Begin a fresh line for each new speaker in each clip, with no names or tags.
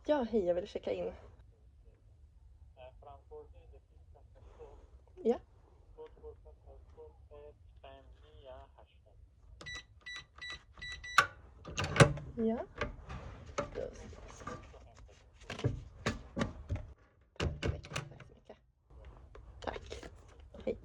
Ja, hej, jag vill checka in. Ja, ja. Då ska vi se. Perfekt, tack så mycket. Tack. Hej.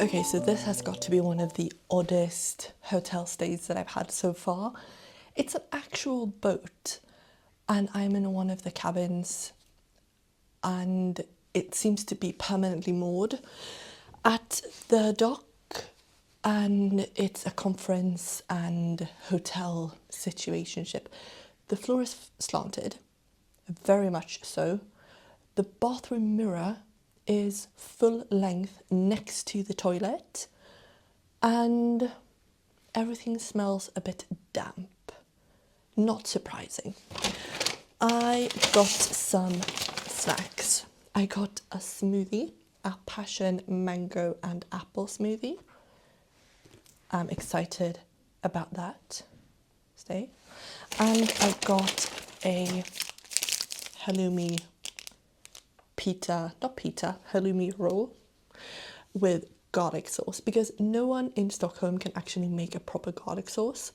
Okay, so this has got to be one of the oddest hotel stays that I've had so far. It's an actual boat, and I'm in one of the cabins, and it seems to be permanently moored at the dock, and it's a conference and hotel situationship. The floor is slanted, very much so. The bathroom mirror is full length next to the toilet, and everything smells a bit damp. Not surprising. I got some snacks. I got a smoothie, a passion mango and apple smoothie. I'm excited about that stay. And I got a halloumi halloumi roll with garlic sauce, because no one in Stockholm can actually make a proper garlic sauce.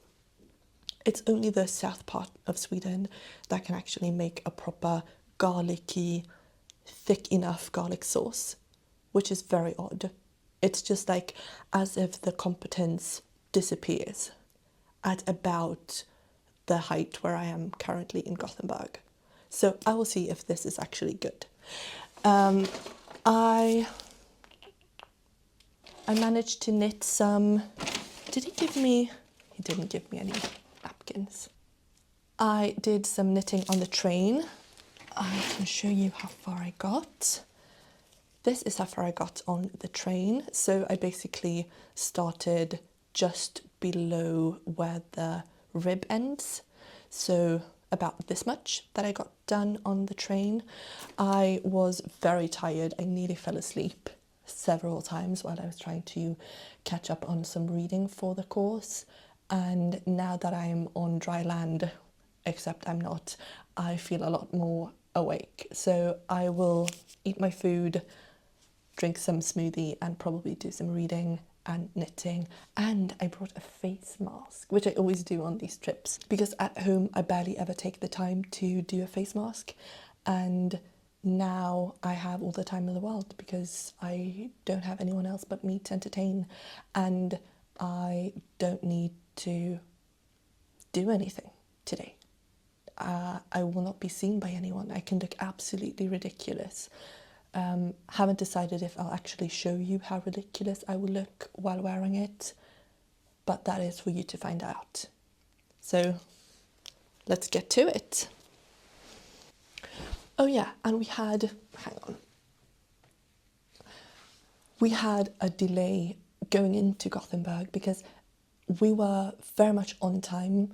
It's only the south part of Sweden that can actually make a proper garlicky, thick enough garlic sauce, which is very odd. It's just like as if the competence disappears at about the height where I am currently in Gothenburg. So I will see if this is actually good. I managed to knit some. Did he give me? He didn't give me any napkins. I did some knitting on the train. I can show you how far I got. This is how far I got on the train. So I basically started just below where the rib ends. So about this much that I got done on the train. I was very tired. I nearly fell asleep several times while I was trying to catch up on some reading for the course. And now that I'm on dry land, except I'm not, I feel a lot more awake. So I will eat my food, drink some smoothie, and probably do some reading and knitting. And I brought a face mask, which I always do on these trips, because at home I barely ever take the time to do a face mask, and now I have all the time in the world because I don't have anyone else but me to entertain, and I don't need to do anything today. I will not be seen by anyone. I can look absolutely ridiculous. Haven't decided if I'll actually show you how ridiculous I will look while wearing it, but that is for you to find out. So let's get to it. Oh yeah, and we had a delay going into Gothenburg because we were very much on time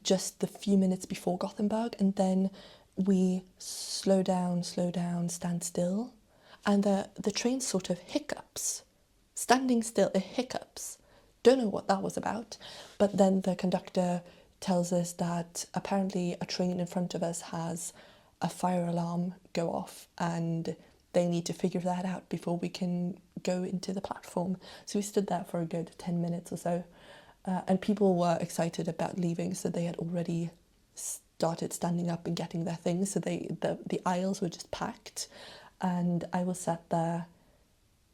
just the few minutes before Gothenburg, and then we slow down, stand still, and the train sort of hiccups. Standing still, it hiccups. Don't know what that was about, but then the conductor tells us that apparently a train in front of us has a fire alarm go off, and they need to figure that out before we can go into the platform. So we stood there for a good 10 minutes or so. And people were excited about leaving, so they had already started standing up and getting their things. So the aisles were just packed, and I was sat there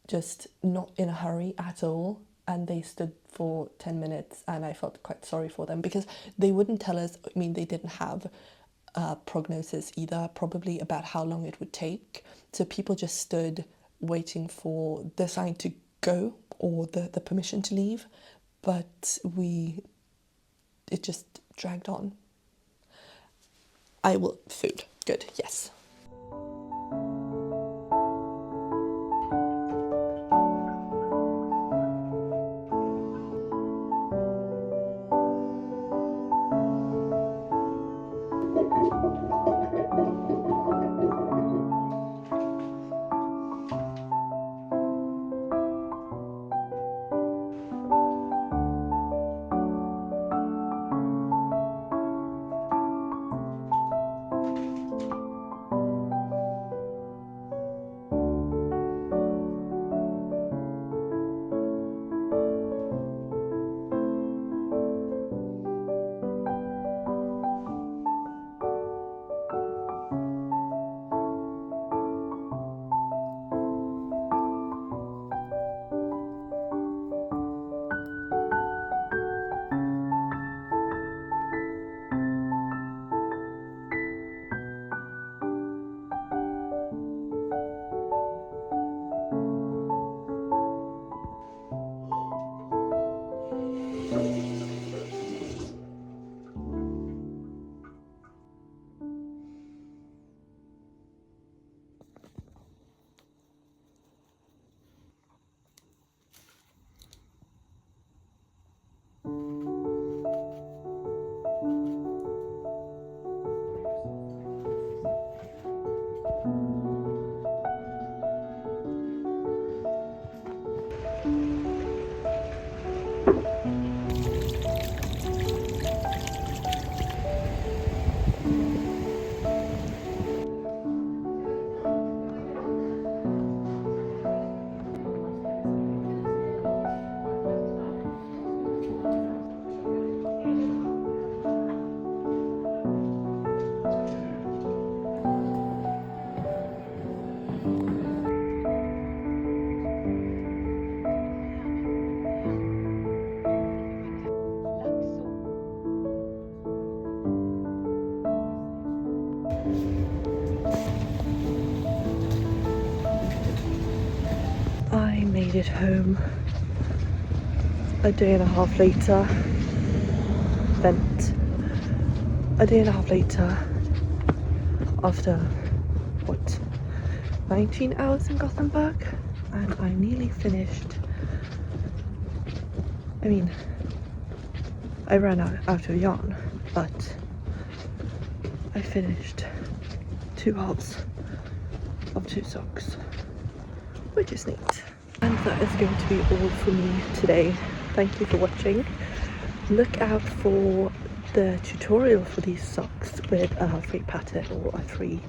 just not in a hurry at all. And they stood for 10 minutes, and I felt quite sorry for them because they wouldn't tell us. I mean, they didn't have a prognosis either, probably about how long it would take. So people just stood waiting for the sign to go, or the permission to leave, but it just dragged on. Food, good, yes. I made it home a day and a half later. Spent a day and a half later after, what, 19 hours in Gothenburg, and I nearly finished. I mean, I ran out of yarn, but I finished 2 halves of 2 socks, which is neat. And that is going to be all for me today. Thank you for watching. Look out for the tutorial for these socks with a free pattern or a free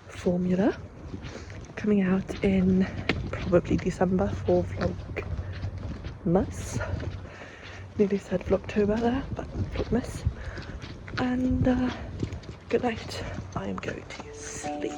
formula coming out in probably December for Vlogmas. Nearly said Vlogtober there, but Vlogmas. And good night. I am going to sleep.